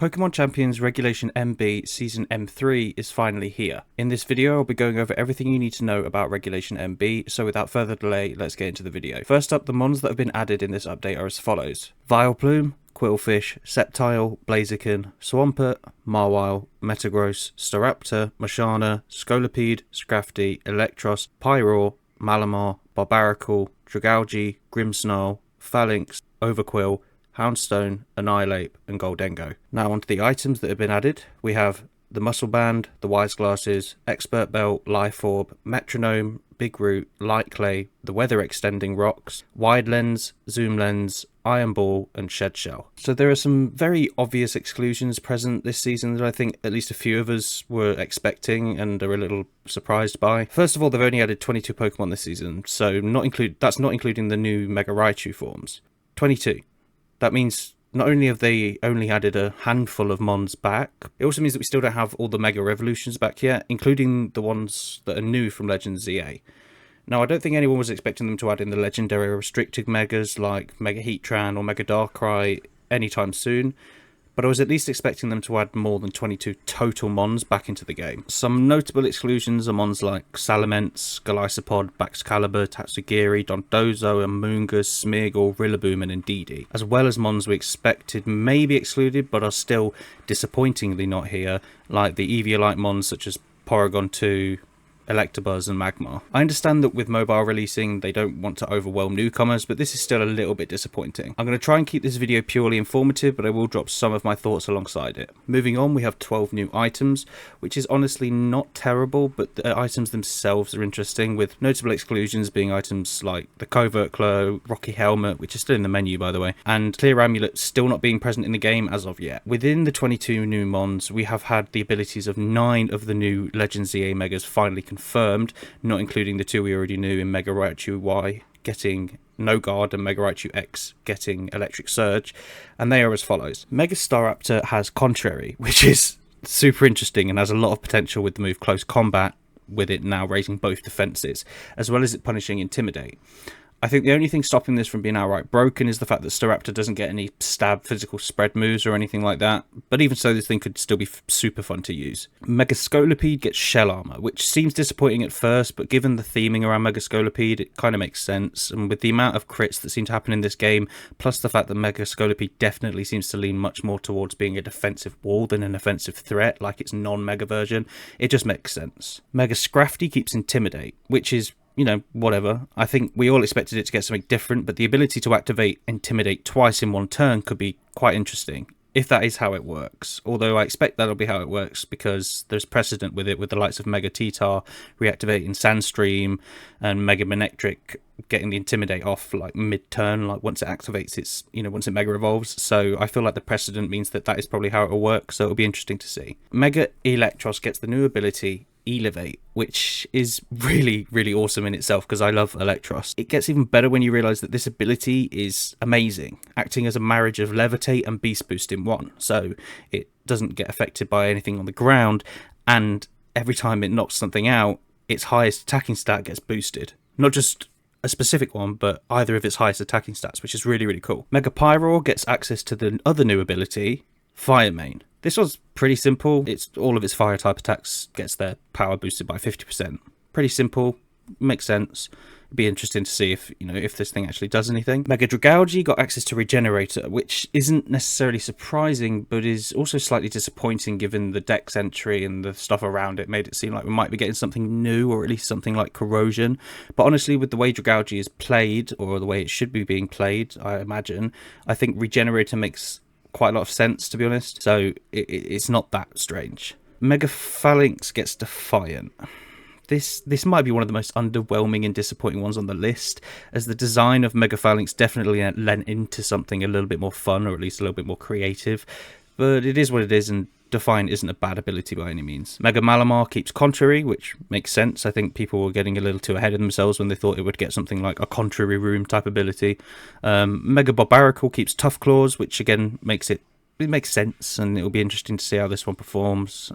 Pokemon Champions Regulation MB Season M3 is finally here. In this video, I'll be going over everything you need to know about Regulation MB, so without further delay, let's get into the video. First up, the mons that have been added in this update are as follows. Vileplume, Quillfish, Sceptile, Blaziken, Swampert, Marwile, Metagross, Staraptor, Mashana, Scolipede, Scrafty, Electros, Pyroar, Malamar, Barbaracle, Dragalge, Grimmsnarl, Phalanx, Overquill, Houndstone, Annihilate, and Goldengo. Now onto the items that have been added. We have the Muscle Band, the Wise Glasses, Expert Belt, Life Orb, Metronome, Big Root, Light Clay, the Weather Extending Rocks, Wide Lens, Zoom Lens, Iron Ball, and Shed Shell. So there are some very obvious exclusions present this season that I think at least a few of us were expecting and are a little surprised by. First of all, they've only added 22 Pokemon this season, so that's not including the new Mega Raichu forms. 22. That means not only have they only added a handful of mons back, it also means that we still don't have all the Mega Revolutions back yet, including the ones that are new from Legends ZA. Now, I don't think anyone was expecting them to add in the legendary restricted Megas like Mega Heatran or Mega Darkrai anytime soon, but I was at least expecting them to add more than 22 total mons back into the game. Some notable exclusions are mons like Salamence, Golisopod, Baxcalibur, Tatsugiri, Dondozo, Amoonguss, Smeargle, Rillaboom, and Indeedee, as well as mons we expected may be excluded but are still disappointingly not here, like the Eviolite mons such as Porygon 2, Electabuzz and Magmar. I understand that with mobile releasing they don't want to overwhelm newcomers, but this is still a little bit disappointing. I'm going to try and keep this video purely informative, but I will drop some of my thoughts alongside it. Moving on, we have 12 new items, which is honestly not terrible, but the items themselves are interesting, with notable exclusions being items like the Covert Claw, Rocky Helmet, which is still in the menu by the way, and Clear Amulet still not being present in the game as of yet. Within the 22 new mons, we have had the abilities of 9 of the new Legends ZA Megas finally confirmed, not including the 2 we already knew in Mega Raichu Y getting No Guard and Mega Raichu X getting Electric Surge, and they are as follows. Mega Staraptor has Contrary, which is super interesting and has a lot of potential with the move Close Combat, with it now raising both defenses, as well as it punishing Intimidate. I think the only thing stopping this from being outright broken is the fact that Staraptor doesn't get any stab physical spread moves or anything like that, but even so this thing could still be super fun to use. Mega Scolipede gets Shell Armor, which seems disappointing at first, but given the theming around Mega Scolipede it kind of makes sense, and with the amount of crits that seem to happen in this game, plus the fact that Mega Scolipede definitely seems to lean much more towards being a defensive wall than an offensive threat like its non-Mega version, it just makes sense. Mega Scrafty keeps Intimidate, which is, you know, whatever. I think we all expected it to get something different, but the ability to activate Intimidate twice in one turn could be quite interesting, if that is how it works. Although I expect that'll be how it works, because there's precedent with it, with the likes of Mega T-Tar reactivating Sandstream and Mega Manectric getting the Intimidate off like mid-turn, like once it activates its, you know, once it Mega Evolves. So I feel like the precedent means that that is probably how it'll work, so it'll be interesting to see. Mega Electros gets the new ability Elevate, which is really awesome in itself because I love Electros. It gets even better when you realise that this ability is amazing, acting as a marriage of Levitate and Beast Boost in one, so it doesn't get affected by anything on the ground, and every time it knocks something out, its highest attacking stat gets boosted. Not just a specific one, but either of its highest attacking stats, which is really cool. Mega Pyroar gets access to the other new ability, Fire Main. This was pretty simple. It's all of its fire type attacks gets their power boosted by 50%. Pretty simple, makes sense. It'd be interesting to see if, you know, if this thing actually does anything. Mega Dragalge got access to Regenerator, which isn't necessarily surprising, but is also slightly disappointing given the dex entry and the stuff around it made it seem like we might be getting something new, or at least something like Corrosion. But honestly, with the way Dragalge is played, or the way it should be being played, I imagine, I think Regenerator makes quite a lot of sense, to be honest, so it's not that strange. Mega Phalanx gets Defiant. This might be one of the most underwhelming and disappointing ones on the list, as the design of Mega Phalanx definitely lent into something a little bit more fun, or at least a little bit more creative, but it is what it is, and Defiant isn't a bad ability by any means. Mega Malamar keeps Contrary, which makes sense. I think people were getting a little too ahead of themselves when they thought it would get something like a Contrary Room type ability. Mega Barbaracle keeps Tough Claws, which again makes sense, and it'll be interesting to see how this one performs.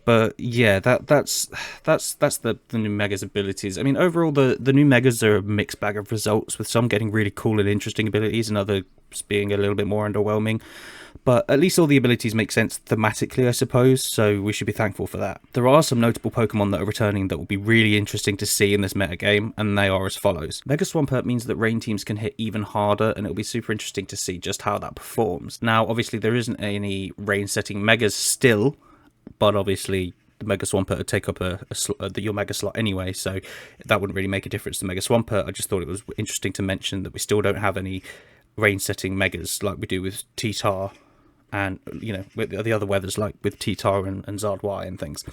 But yeah, that's the new Mega's abilities. I mean, overall, the new Megas are a mixed bag of results, with some getting really cool and interesting abilities and others being a little bit more underwhelming. But at least all the abilities make sense thematically, I suppose, so we should be thankful for that. There are some notable Pokemon that are returning that will be really interesting to see in this metagame, and they are as follows. Mega Swampert means that rain teams can hit even harder, and it'll be super interesting to see just how that performs. Now, obviously, there isn't any rain setting Megas still, but obviously the Mega Swampert would take up your Mega slot anyway, so that wouldn't really make a difference to Mega Swampert. I just thought it was interesting to mention that we still don't have any rain setting Megas like we do with T-Tar and, you know, with the other weathers like with T-Tar and Zardwai and things.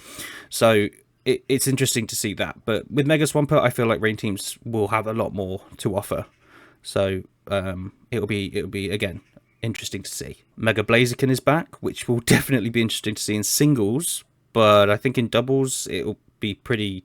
So it's interesting to see that. But with Mega Swampert, I feel like rain teams will have a lot more to offer. So it'll be again interesting to see. Mega Blaziken is back, which will definitely be interesting to see in singles, but I think in doubles it'll be pretty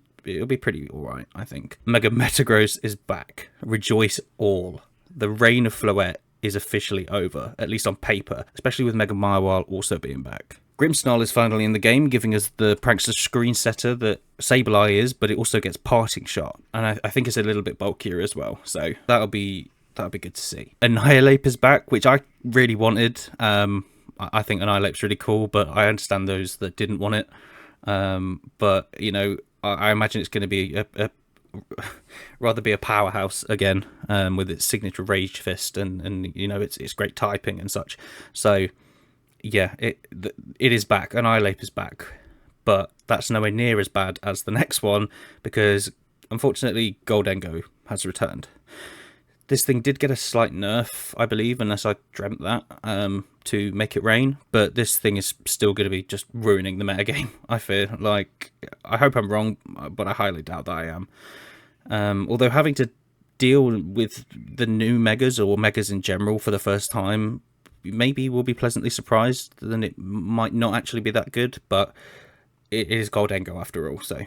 alright, I think. Mega Metagross is back. Rejoice all. The reign of Floette is officially over, at least on paper, especially with Mega Mawile also being back. Grimmsnarl is finally in the game, giving us the prankster screen setter that Sableye is, but it also gets Parting Shot, and I think it's a little bit bulkier as well, so that'll be good to see. Annihilape is back, which I really wanted. I think Annihilape's really cool, but I understand those that didn't want it. But, you know, I imagine it's going to be rather be a powerhouse again, with its signature Rage Fist and you know, it's great typing and such. So yeah, it is back. Annihilape is back, but that's nowhere near as bad as the next one, because unfortunately Goldengo has returned. This thing did get a slight nerf, I believe, unless I dreamt that, to make it rain. But this thing is still going to be just ruining the metagame, I fear. Like, I hope I'm wrong, but I highly doubt that I am. Although having to deal with the new Megas, or Megas in general, for the first time, maybe we'll be pleasantly surprised. Then it might not actually be that good, but it is Goldengo after all. So,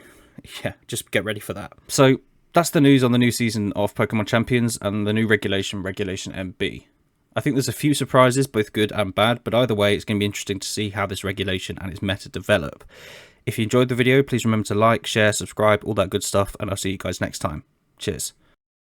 yeah, just get ready for that. So that's the news on the new season of Pokemon Champions and the new Regulation MB. I think there's a few surprises, both good and bad, but either way, it's going to be interesting to see how this regulation and its meta develop. If you enjoyed the video, please remember to like, share, subscribe, all that good stuff, and I'll see you guys next time. Cheers.